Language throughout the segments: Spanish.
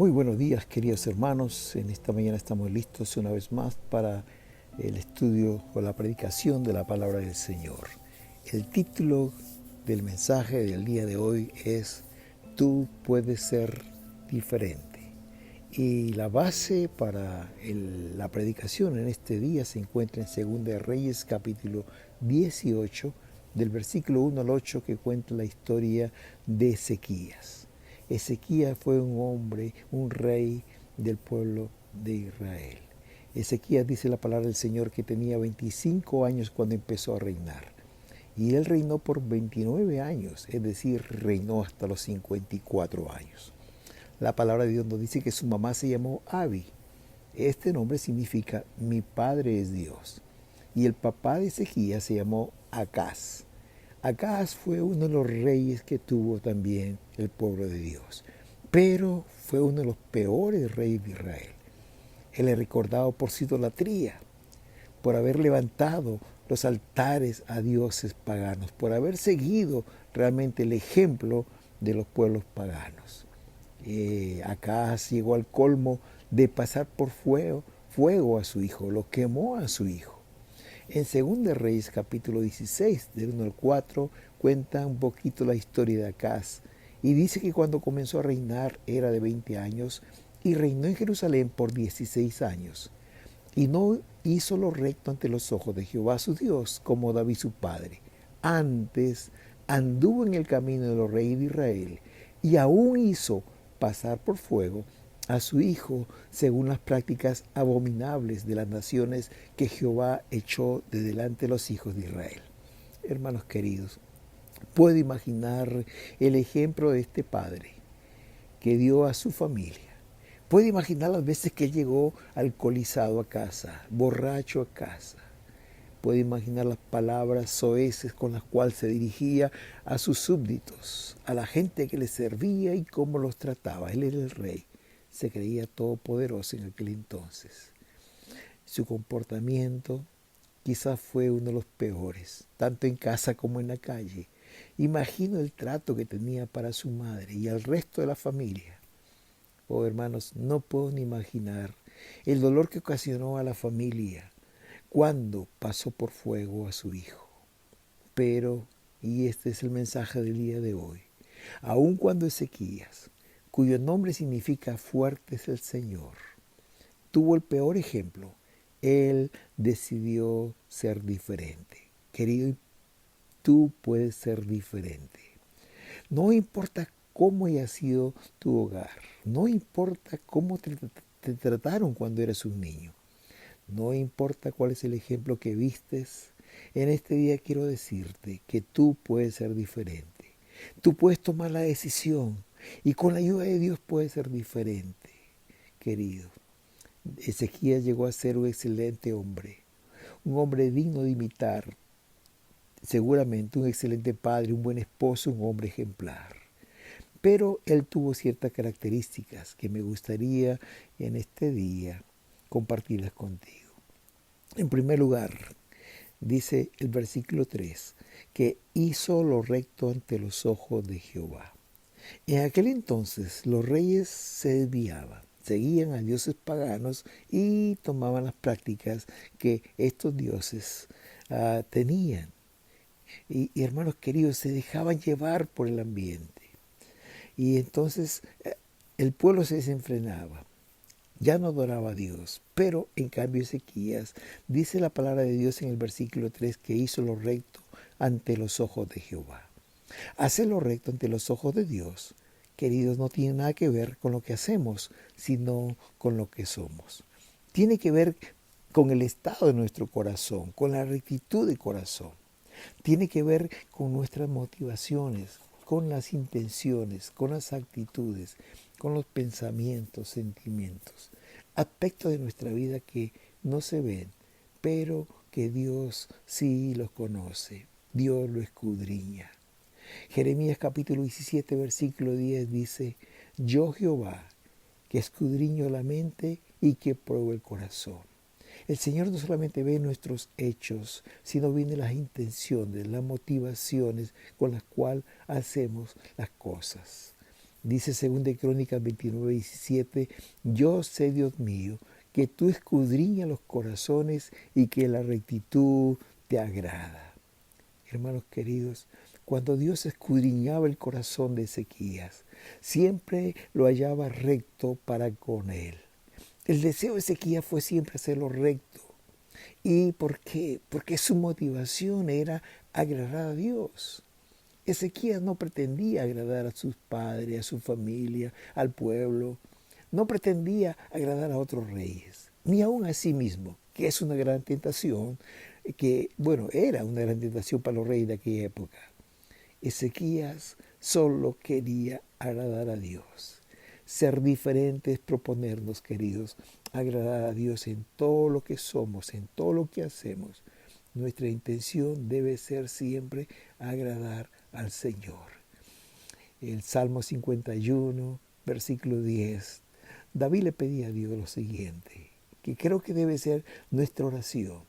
Muy buenos días, queridos hermanos. En esta mañana estamos listos una vez más para el estudio o la predicación de la palabra del Señor. El título del mensaje del día de hoy es Tú puedes ser diferente. Y la base para la predicación en este día se encuentra en 2 de Reyes capítulo 18, del versículo 1 al 8, que cuenta la historia de Ezequías. Ezequías fue un hombre, un rey del pueblo de Israel. Ezequías, dice la palabra del Señor, que tenía 25 años cuando empezó a reinar. Y él reinó por 29 años, es decir, reinó hasta los 54 años. La palabra de Dios nos dice que su mamá se llamó Abi. Este nombre significa mi padre es Dios. Y el papá de Ezequías se llamó Acaz. Acaz fue uno de los reyes que tuvo también el pueblo de Dios, pero fue uno de los peores reyes de Israel. Él es recordado por su idolatría, por haber levantado los altares a dioses paganos, por haber seguido realmente el ejemplo de los pueblos paganos. Acaz llegó al colmo de pasar por fuego a su hijo, lo quemó a su hijo. En 2 Reyes capítulo 16, del 1 al 4, cuenta un poquito la historia de Acaz. Y dice que cuando comenzó a reinar era de 20 años y reinó en Jerusalén por 16 años. Y no hizo lo recto ante los ojos de Jehová su Dios, como David su padre. Antes anduvo en el camino de los reyes de Israel y aún hizo pasar por fuego a su hijo según las prácticas abominables de las naciones que Jehová echó de delante de los hijos de Israel. Hermanos queridos, puedo imaginar el ejemplo de este padre que dio a su familia. Puede imaginar las veces que llegó alcoholizado a casa, borracho a casa. Puede imaginar las palabras soeces con las cuales se dirigía a sus súbditos, a la gente que le servía y cómo los trataba. Él era el rey. Se creía todopoderoso en aquel entonces. Su comportamiento quizás fue uno de los peores, tanto en casa como en la calle. Imagino el trato que tenía para su madre y al resto de la familia. Oh, hermanos, no puedo ni imaginar el dolor que ocasionó a la familia cuando pasó por fuego a su hijo. Pero, y este es el mensaje del día de hoy, aun cuando Ezequías, cuyo nombre significa fuerte es el Señor, tuvo el peor ejemplo, él decidió ser diferente. Querido, tú puedes ser diferente. No importa cómo haya sido tu hogar, no importa cómo te trataron cuando eras un niño, no importa cuál es el ejemplo que vistes, en este día quiero decirte que tú puedes ser diferente. Tú puedes tomar la decisión y con la ayuda de Dios puedes ser diferente, querido. Ezequías llegó a ser un excelente hombre, un hombre digno de imitar, seguramente un excelente padre, un buen esposo, un hombre ejemplar. Pero él tuvo ciertas características que me gustaría en este día compartirlas contigo. En primer lugar, dice el versículo 3, que hizo lo recto ante los ojos de Jehová. En aquel entonces los reyes se desviaban, seguían a dioses paganos y tomaban las prácticas que estos dioses tenían. Y hermanos queridos, se dejaban llevar por el ambiente. Y entonces el pueblo se desenfrenaba, ya no adoraba a Dios, pero en cambio Ezequías dice la palabra de Dios en el versículo 3 que hizo lo recto ante los ojos de Jehová. Hacer lo recto ante los ojos de Dios, queridos, no tiene nada que ver con lo que hacemos, sino con lo que somos. Tiene que ver con el estado de nuestro corazón, con la rectitud de corazón. Tiene que ver con nuestras motivaciones, con las intenciones, con las actitudes, con los pensamientos, sentimientos, aspectos de nuestra vida que no se ven, pero que Dios sí los conoce, Dios lo escudriña. Jeremías capítulo 17, versículo 10 dice, yo Jehová, que escudriño la mente y que pruebo el corazón. El Señor no solamente ve nuestros hechos, sino ve las intenciones, las motivaciones con las cuales hacemos las cosas. Dice 2 Crónicas 29:17, yo sé, Dios mío, que tú escudriñas los corazones y que la rectitud te agrada. Hermanos queridos, cuando Dios escudriñaba el corazón de Ezequías, siempre lo hallaba recto para con él. El deseo de Ezequías fue siempre hacerlo recto. ¿Y por qué? Porque su motivación era agradar a Dios. Ezequías no pretendía agradar a sus padres, a su familia, al pueblo. No pretendía agradar a otros reyes, ni aún a sí mismo, que es una gran tentación, era una gran tentación para los reyes de aquella época. Ezequías solo quería agradar a Dios. Ser diferente es proponernos, queridos, agradar a Dios en todo lo que somos, en todo lo que hacemos. Nuestra intención debe ser siempre agradar al Señor. El Salmo 51, versículo 10. David le pedía a Dios lo siguiente, que creo que debe ser nuestra oración.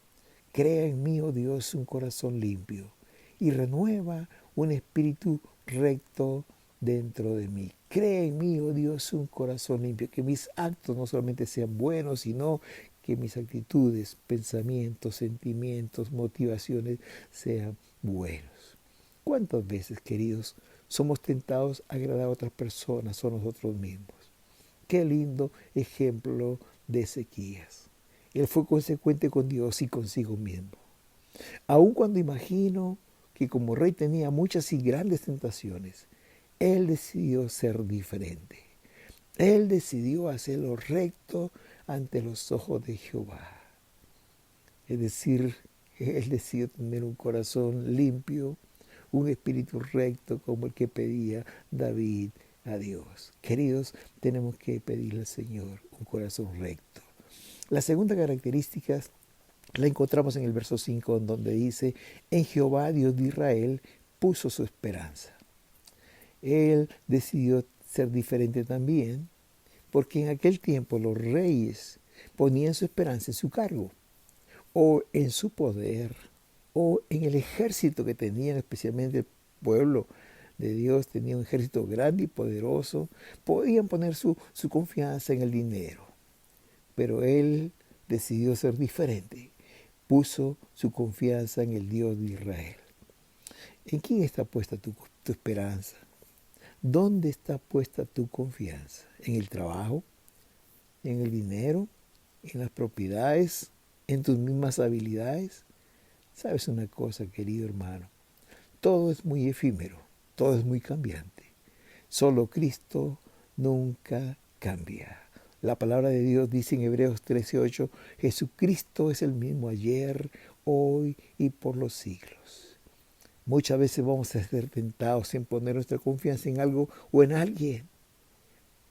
Crea en mí, oh Dios, un corazón limpio y renueva un espíritu recto dentro de mí. Crea en mí, oh Dios, un corazón limpio, que mis actos no solamente sean buenos, sino que mis actitudes, pensamientos, sentimientos, motivaciones sean buenos. ¿Cuántas veces, queridos, somos tentados a agradar a otras personas o a nosotros mismos? Qué lindo ejemplo de Ezequías. Él fue consecuente con Dios y consigo mismo. Aun cuando imagino que como rey tenía muchas y grandes tentaciones, él decidió ser diferente. Él decidió hacer lo recto ante los ojos de Jehová. Es decir, él decidió tener un corazón limpio, un espíritu recto como el que pedía David a Dios. Queridos, tenemos que pedirle al Señor un corazón recto. La segunda característica la encontramos en el verso 5, en donde dice, en Jehová, Dios de Israel, puso su esperanza. Él decidió ser diferente también, porque en aquel tiempo los reyes ponían su esperanza en su cargo, o en su poder, o en el ejército que tenían, especialmente el pueblo de Dios tenía un ejército grande y poderoso. Podían poner su confianza en el dinero, pero él decidió ser diferente. Puso su confianza en el Dios de Israel. ¿En quién está puesta tu esperanza? ¿Dónde está puesta tu confianza? ¿En el trabajo? ¿En el dinero? ¿En las propiedades? ¿En tus mismas habilidades? ¿Sabes una cosa, querido hermano? Todo es muy efímero, todo es muy cambiante. Solo Cristo nunca cambia. La palabra de Dios dice en Hebreos 13:8, Jesucristo es el mismo ayer, hoy y por los siglos. Muchas veces vamos a ser tentados en poner nuestra confianza en algo o en alguien,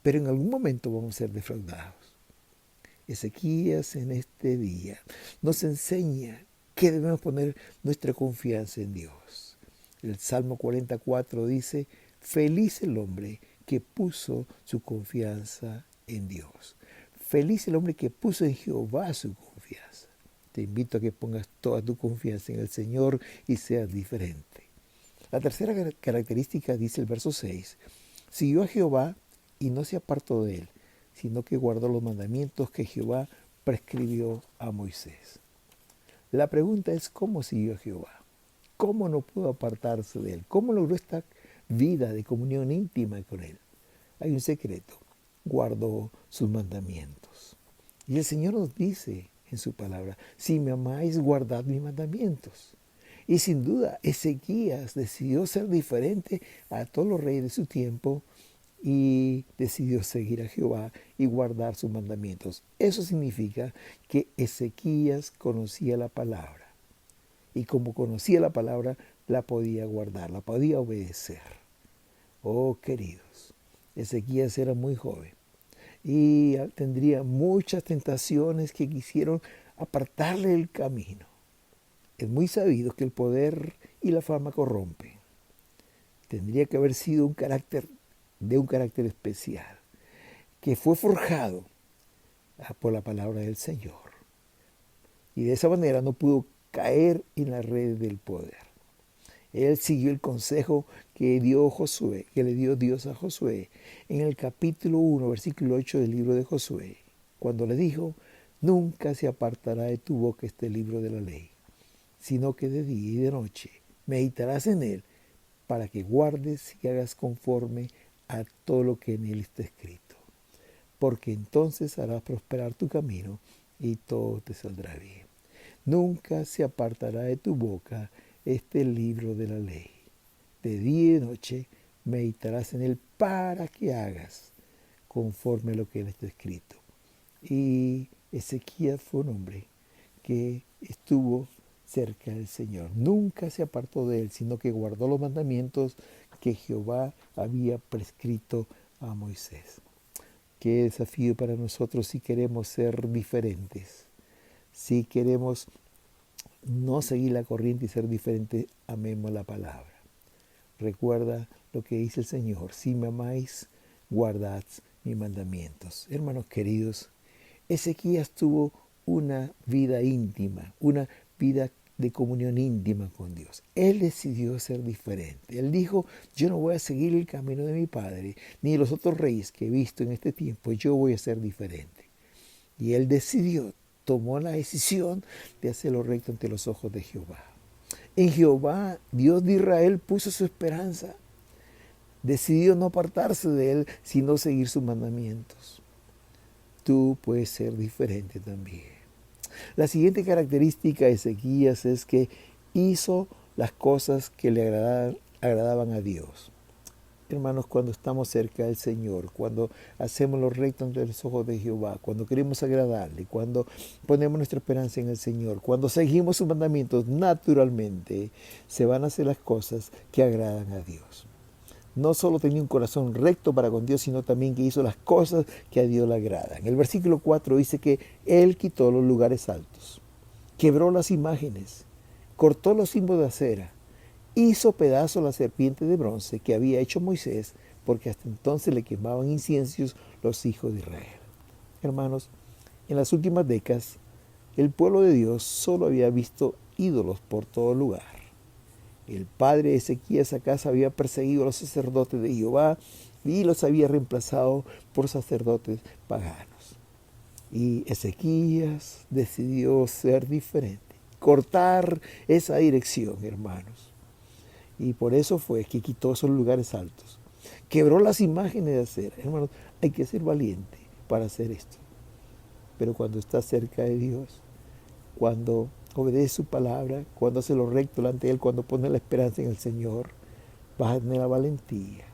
pero en algún momento vamos a ser defraudados. Ezequías en este día nos enseña que debemos poner nuestra confianza en Dios. El Salmo 44 dice, feliz el hombre que puso su confianza en Dios. Feliz el hombre que puso en Jehová su confianza. Te invito a que pongas toda tu confianza en el Señor y seas diferente. La tercera característica dice el verso 6, siguió a Jehová y no se apartó de él, sino que guardó los mandamientos que Jehová prescribió a Moisés. La pregunta es, ¿cómo siguió a Jehová? ¿Cómo no pudo apartarse de él? ¿Cómo logró esta vida de comunión íntima con él? Hay un secreto, guardó sus mandamientos. Y el Señor nos dice en su palabra, si me amáis, guardad mis mandamientos. Y sin duda, Ezequías decidió ser diferente a todos los reyes de su tiempo y decidió seguir a Jehová y guardar sus mandamientos. Eso significa que Ezequías conocía la palabra. Y como conocía la palabra, la podía guardar, la podía obedecer. Oh, queridos, Ezequías era muy joven y tendría muchas tentaciones que quisieron apartarle del camino. Es muy sabido que el poder y la fama corrompen. Tendría que haber sido un carácter especial, que fue forjado por la palabra del Señor. Y de esa manera no pudo caer en la red del poder. Él siguió el consejo que dio Josué, que le dio Dios a Josué en el capítulo 1, versículo 8 del libro de Josué, cuando le dijo: nunca se apartará de tu boca este libro de la ley, sino que de día y de noche meditarás en él, para que guardes y hagas conforme a todo lo que en él está escrito, porque entonces harás prosperar tu camino y todo te saldrá bien. Nunca se apartará de tu boca este libro de la ley. De día y de noche meditarás en él para que hagas conforme a lo que en él está escrito. Y Ezequías fue un hombre que estuvo cerca del Señor. Nunca se apartó de él, sino que guardó los mandamientos que Jehová había prescrito a Moisés. Qué desafío para nosotros si queremos ser diferentes. Si queremos no seguir la corriente y ser diferentes, amemos la palabra. Recuerda lo que dice el Señor: si me amáis, guardad mis mandamientos. Hermanos queridos, Ezequías tuvo una vida íntima, una vida de comunión íntima con Dios. Él decidió ser diferente. Él dijo: yo no voy a seguir el camino de mi padre, ni de los otros reyes que he visto en este tiempo, yo voy a ser diferente. Y él decidió, tomó la decisión de hacer lo recto ante los ojos de Jehová. En Jehová, Dios de Israel, puso su esperanza. Decidió no apartarse de él, sino seguir sus mandamientos. Tú puedes ser diferente también. La siguiente característica de Ezequías es que hizo las cosas que le agradaban a Dios. Hermanos, cuando estamos cerca del Señor, cuando hacemos lo recto ante los ojos de Jehová, cuando queremos agradarle, cuando ponemos nuestra esperanza en el Señor, cuando seguimos sus mandamientos, naturalmente se van a hacer las cosas que agradan a Dios. No solo tenía un corazón recto para con Dios, sino también que hizo las cosas que a Dios le agradan. El versículo 4 dice que Él quitó los lugares altos, quebró las imágenes, cortó los símbolos de acera, hizo pedazos la serpiente de bronce que había hecho Moisés, porque hasta entonces le quemaban inciensos los hijos de Israel. Hermanos, en las últimas décadas, el pueblo de Dios solo había visto ídolos por todo lugar. El padre de Ezequías acaso había perseguido a los sacerdotes de Jehová y los había reemplazado por sacerdotes paganos. Y Ezequías decidió ser diferente, cortar esa dirección, hermanos. Y por eso fue que quitó esos lugares altos. Quebró las imágenes de acera. Hermanos, hay que ser valiente para hacer esto. Pero cuando estás cerca de Dios, cuando obedece su palabra, cuando hace lo recto delante de Él, cuando pone la esperanza en el Señor, vas a tener la valentía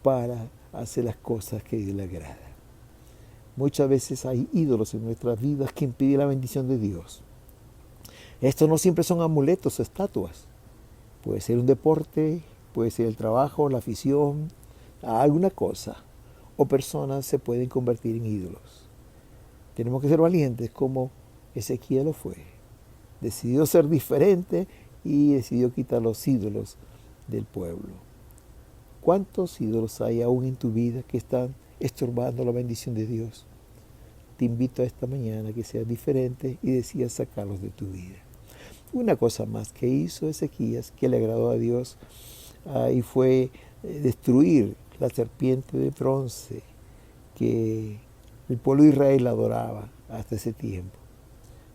para hacer las cosas que a Dios le agrada. Muchas veces hay ídolos en nuestras vidas que impiden la bendición de Dios. Estos no siempre son amuletos o estatuas. Puede ser un deporte, puede ser el trabajo, la afición, alguna cosa. O personas se pueden convertir en ídolos. Tenemos que ser valientes como Ezequías lo fue. Decidió ser diferente y decidió quitar los ídolos del pueblo. ¿Cuántos ídolos hay aún en tu vida que están estorbando la bendición de Dios? Te invito a esta mañana que seas diferente y decidas sacarlos de tu vida. Una cosa más que hizo Ezequías que le agradó a Dios y fue destruir la serpiente de bronce que el pueblo de Israel adoraba hasta ese tiempo.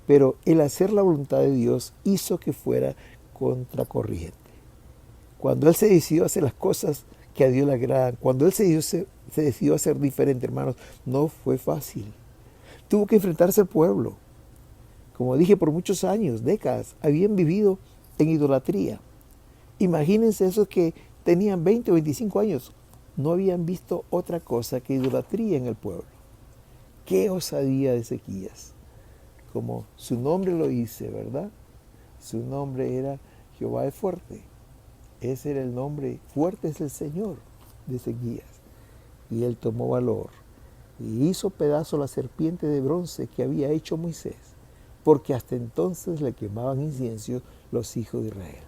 Pero el hacer la voluntad de Dios hizo que fuera contracorriente. Cuando él se decidió a hacer las cosas que a Dios le agradan, cuando él se decidió a ser diferente, hermanos, no fue fácil. Tuvo que enfrentarse al pueblo. Como dije, por muchos años, décadas, habían vivido en idolatría. Imagínense esos que tenían 20 o 25 años, no habían visto otra cosa que idolatría en el pueblo. ¡Qué osadía de Ezequías! Como su nombre lo dice, ¿verdad? Su nombre era Jehová es fuerte. Ese era el nombre, fuerte es el Señor de Ezequías. Y él tomó valor y hizo pedazo la serpiente de bronce que había hecho Moisés, porque hasta entonces le quemaban incienso los hijos de Israel.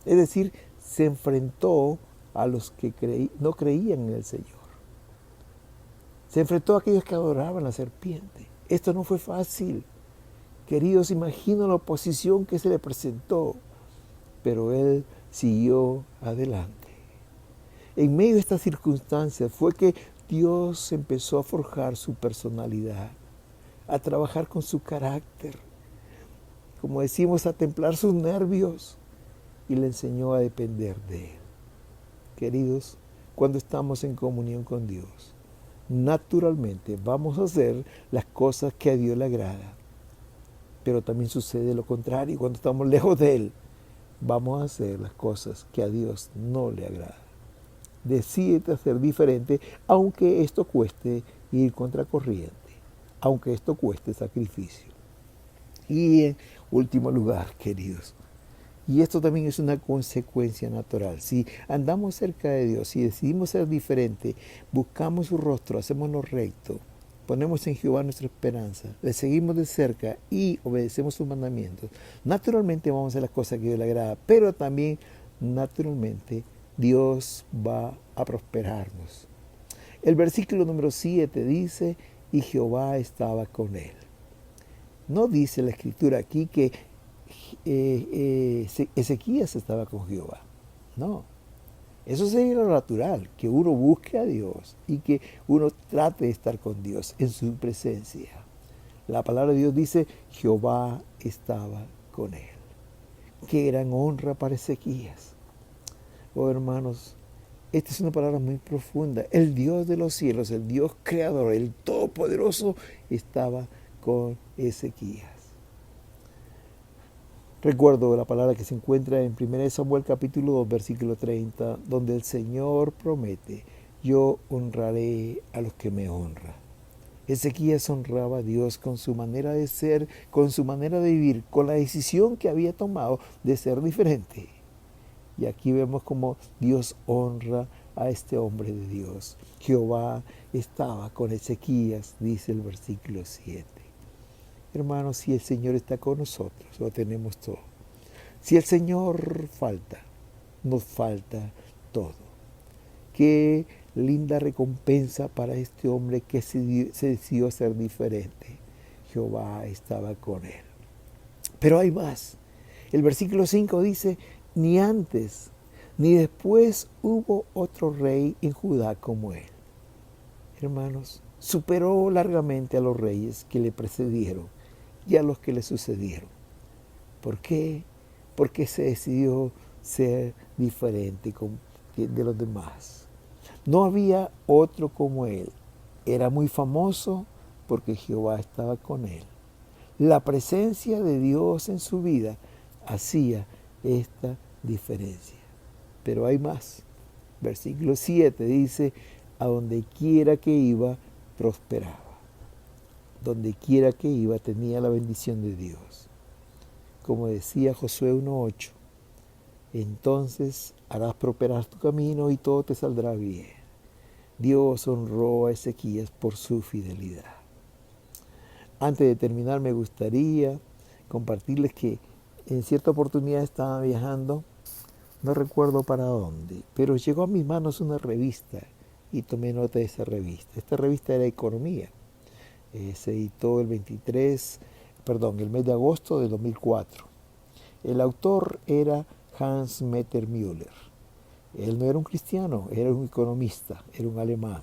Es decir, se enfrentó a los que no creían en el Señor. Se enfrentó a aquellos que adoraban la serpiente. Esto no fue fácil. Queridos, imagino la oposición que se le presentó, pero él siguió adelante. En medio de estas circunstancias fue que Dios empezó a forjar su personalidad, a trabajar con su carácter, como decimos, a templar sus nervios, y le enseñó a depender de Él. Queridos, cuando estamos en comunión con Dios, naturalmente vamos a hacer las cosas que a Dios le agrada. Pero también sucede lo contrario. Cuando estamos lejos de Él, vamos a hacer las cosas que a Dios no le agrada. Decídete a ser diferente, aunque esto cueste ir contracorriente, aunque esto cueste sacrificio. Y en último lugar, queridos, y esto también es una consecuencia natural. Si andamos cerca de Dios, si decidimos ser diferentes, buscamos su rostro, hacemos lo recto, ponemos en Jehová nuestra esperanza, le seguimos de cerca y obedecemos sus mandamientos, naturalmente vamos a hacer las cosas que Dios le agrada, pero también naturalmente Dios va a prosperarnos. El versículo número 7 dice, y Jehová estaba con él. No dice la escritura aquí que Ezequías estaba con Jehová. No. Eso sería lo natural, que uno busque a Dios y que uno trate de estar con Dios en su presencia. La palabra de Dios dice, Jehová estaba con él. Qué gran honra para Ezequías. Oh, hermanos, esta es una palabra muy profunda. El Dios de los cielos, el Dios creador, el Todopoderoso, estaba con Ezequías. Recuerdo la palabra que se encuentra en 1 Samuel capítulo 2, versículo 30, donde el Señor promete, yo honraré a los que me honran. Ezequías honraba a Dios con su manera de ser, con su manera de vivir, con la decisión que había tomado de ser diferente. Y aquí vemos cómo Dios honra a este hombre de Dios. Jehová estaba con Ezequías, dice el versículo 7. Hermanos, si el Señor está con nosotros, lo tenemos todo. Si el Señor falta, nos falta todo. Qué linda recompensa para este hombre que se decidió ser diferente. Jehová estaba con él. Pero hay más. El versículo 5 dice, ni antes ni después hubo otro rey en Judá como él. Hermanos, superó largamente a los reyes que le precedieron y a los que le sucedieron. ¿Por qué? Porque se decidió ser diferente de los demás. No había otro como él. Era muy famoso porque Jehová estaba con él. La presencia de Dios en su vida hacía esta diferencia. Pero hay más. Versículo 7 dice, a donde quiera que iba, prosperaba. Donde quiera que iba, tenía la bendición de Dios. Como decía Josué 1:8, entonces harás prosperar tu camino y todo te saldrá bien. Dios honró a Ezequías por su fidelidad. Antes de terminar, me gustaría compartirles que en cierta oportunidad estaba viajando, no recuerdo para dónde, pero llegó a mis manos una revista y tomé nota de esa revista. Esta revista era Economía. Se editó el mes de agosto de 2004. El autor era Hans Metter Müller. Él no era un cristiano, era un economista, era un alemán.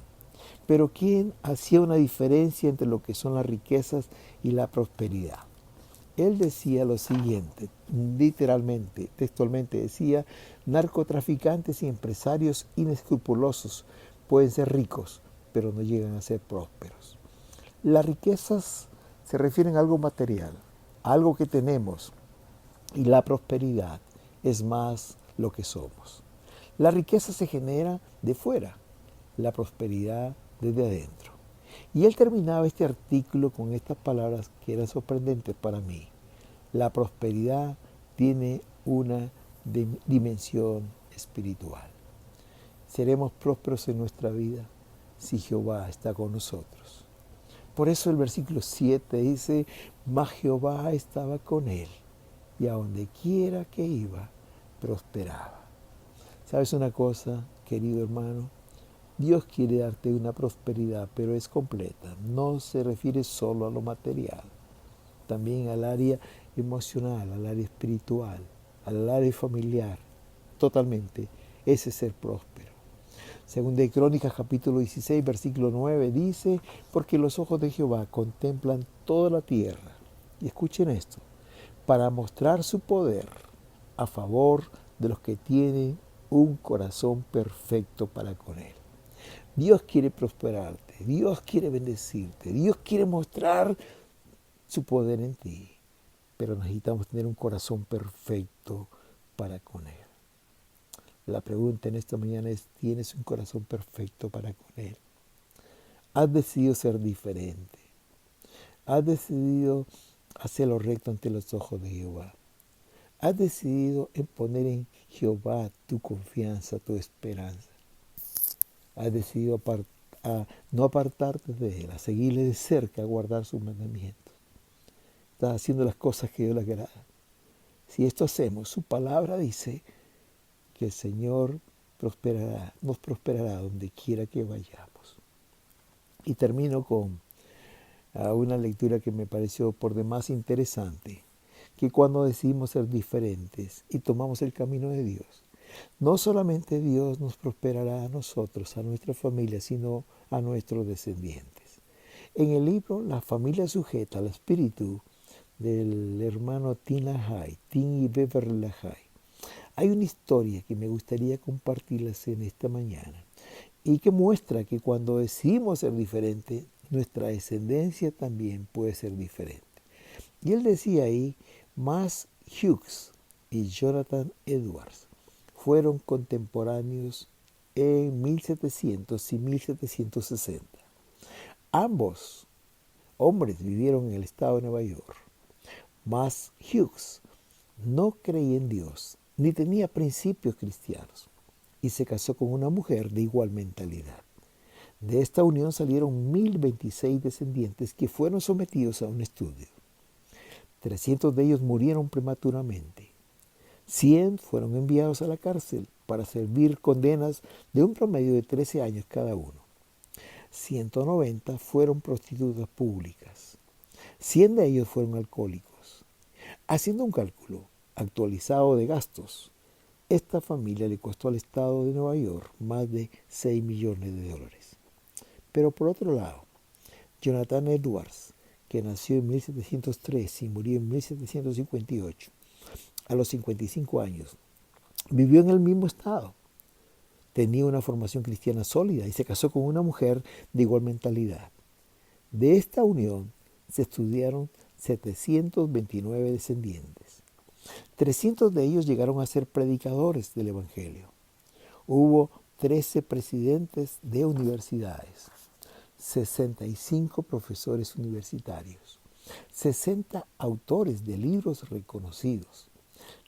Pero ¿quién hacía una diferencia entre lo que son las riquezas y la prosperidad? Él decía lo siguiente, literalmente, textualmente decía, narcotraficantes y empresarios inescrupulosos pueden ser ricos, pero no llegan a ser prósperos. Las riquezas se refieren a algo material, a algo que tenemos, y la prosperidad es más lo que somos. La riqueza se genera de fuera, la prosperidad desde adentro. Y él terminaba este artículo con estas palabras que eran sorprendentes para mí. La prosperidad tiene una dimensión espiritual. Seremos prósperos en nuestra vida si Jehová está con nosotros. Por eso el versículo 7 dice, mas Jehová estaba con él, y a donde quiera que iba, prosperaba. ¿Sabes una cosa, querido hermano? Dios quiere darte una prosperidad, pero es completa. No se refiere solo a lo material, también al área emocional, al área espiritual, al área familiar. totalmente. Ese es ser próspero. Según de Crónicas capítulo 16, versículo 9 dice, porque los ojos de Jehová contemplan toda la tierra. Y escuchen esto, para mostrar su poder a favor de los que tienen un corazón perfecto para con Él. Dios quiere prosperarte, Dios quiere bendecirte, Dios quiere mostrar su poder en ti, pero necesitamos tener un corazón perfecto para con Él. La pregunta en esta mañana es, ¿tienes un corazón perfecto para con Él? ¿Has decidido ser diferente? ¿Has decidido hacer lo recto ante los ojos de Jehová? ¿Has decidido en poner en Jehová tu confianza, tu esperanza? ¿Has decidido no apartarte de Él, a seguirle de cerca, a guardar sus mandamientos? ¿Estás haciendo las cosas que Dios le agrada? Si esto hacemos, su palabra dice que el Señor nos prosperará donde quiera que vayamos. Y termino con una lectura que me pareció por demás interesante, que cuando decidimos ser diferentes y tomamos el camino de Dios, no solamente Dios nos prosperará a nosotros, a nuestra familia, sino a nuestros descendientes. En el libro La familia sujeta al espíritu del hermano Tim y Beverly LaHaye, hay una historia que me gustaría compartirles en esta mañana y que muestra que cuando decidimos ser diferentes, nuestra descendencia también puede ser diferente. Y él decía ahí, Mas Hughes y Jonathan Edwards fueron contemporáneos en 1700 y 1760. Ambos hombres vivieron en el estado de Nueva York. Mas Hughes no creía en Dios ni tenía principios cristianos y se casó con una mujer de igual mentalidad. De esta unión salieron 1026 descendientes que fueron sometidos a un estudio. 300 de ellos murieron prematuramente. 100 fueron enviados a la cárcel para servir condenas de un promedio de 13 años cada uno. 190 fueron prostitutas públicas. 100 de ellos fueron alcohólicos. Haciendo un cálculo actualizado de gastos, esta familia le costó al estado de Nueva York más de $6 millones. Pero por otro lado, Jonathan Edwards, que nació en 1703 y murió en 1758, a los 55 años, vivió en el mismo estado. Tenía una formación cristiana sólida y se casó con una mujer de igual mentalidad. De esta unión se estudiaron 729 descendientes. 300 de ellos llegaron a ser predicadores del Evangelio. Hubo 13 presidentes de universidades, 65 profesores universitarios, 60 autores de libros reconocidos,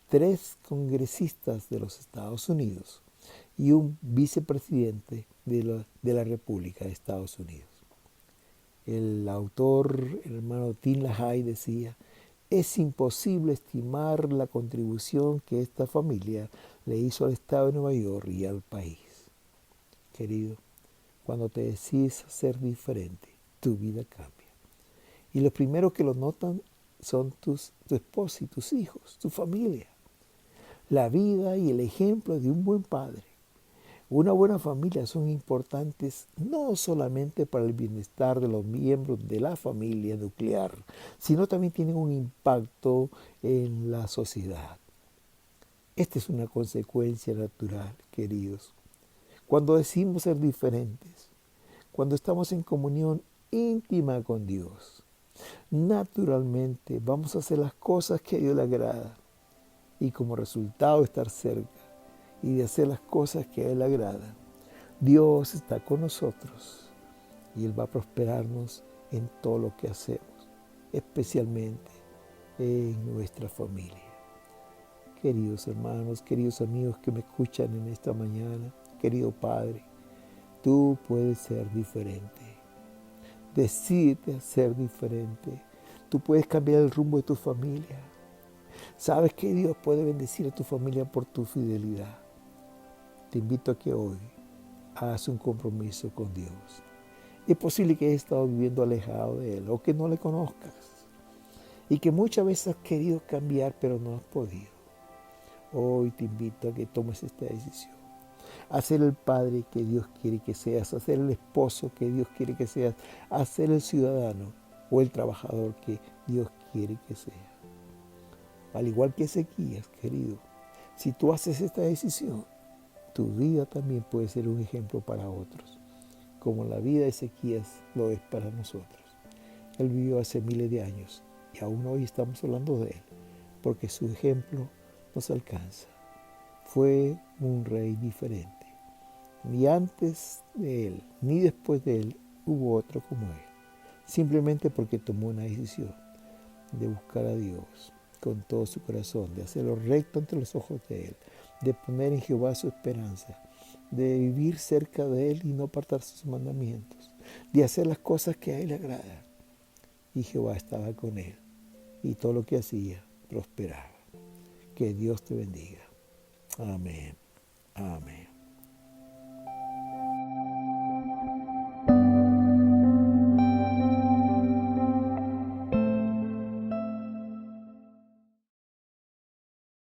3 congresistas de los Estados Unidos y un vicepresidente de la República de Estados Unidos. El autor, el hermano Tim LaHaye, decía, es imposible estimar la contribución que esta familia le hizo al estado de Nueva York y al país. Querido, cuando te decides ser diferente, tu vida cambia. Y los primeros que lo notan son tu esposa y tus hijos, tu familia. La vida y el ejemplo de un buen padre, una buena familia son importantes no solamente para el bienestar de los miembros de la familia nuclear, sino también tienen un impacto en la sociedad. Esta es una consecuencia natural, queridos. Cuando decimos ser diferentes, cuando estamos en comunión íntima con Dios, naturalmente vamos a hacer las cosas que a Dios le agrada y como resultado de estar cerca y de hacer las cosas que a Él le agrada, Dios está con nosotros y Él va a prosperarnos en todo lo que hacemos, especialmente en nuestra familia. Queridos hermanos, queridos amigos que me escuchan en esta mañana, querido Padre, tú puedes ser diferente. Decídete a ser diferente. Tú puedes cambiar el rumbo de tu familia. Sabes que Dios puede bendecir a tu familia por tu fidelidad. Te invito a que hoy hagas un compromiso con Dios. Es posible que hayas estado viviendo alejado de Él o que no le conozcas y que muchas veces has querido cambiar pero no has podido. Hoy te invito a que tomes esta decisión. A ser el padre que Dios quiere que seas, a ser el esposo que Dios quiere que seas, a ser el ciudadano o el trabajador que Dios quiere que seas. Al igual que Ezequías, querido, si tú haces esta decisión, tu vida también puede ser un ejemplo para otros, como la vida de Ezequías lo es para nosotros. Él vivió hace miles de años y aún hoy estamos hablando de él, porque su ejemplo nos alcanza. Fue un rey diferente. Ni antes de él, ni después de él, hubo otro como él. Simplemente porque tomó una decisión de buscar a Dios con todo su corazón, de hacerlo recto ante los ojos de él, de poner en Jehová su esperanza, de vivir cerca de él y no apartar sus mandamientos, de hacer las cosas que a él le agradan. Y Jehová estaba con él y todo lo que hacía prosperaba. Que Dios te bendiga. Amén. Amén.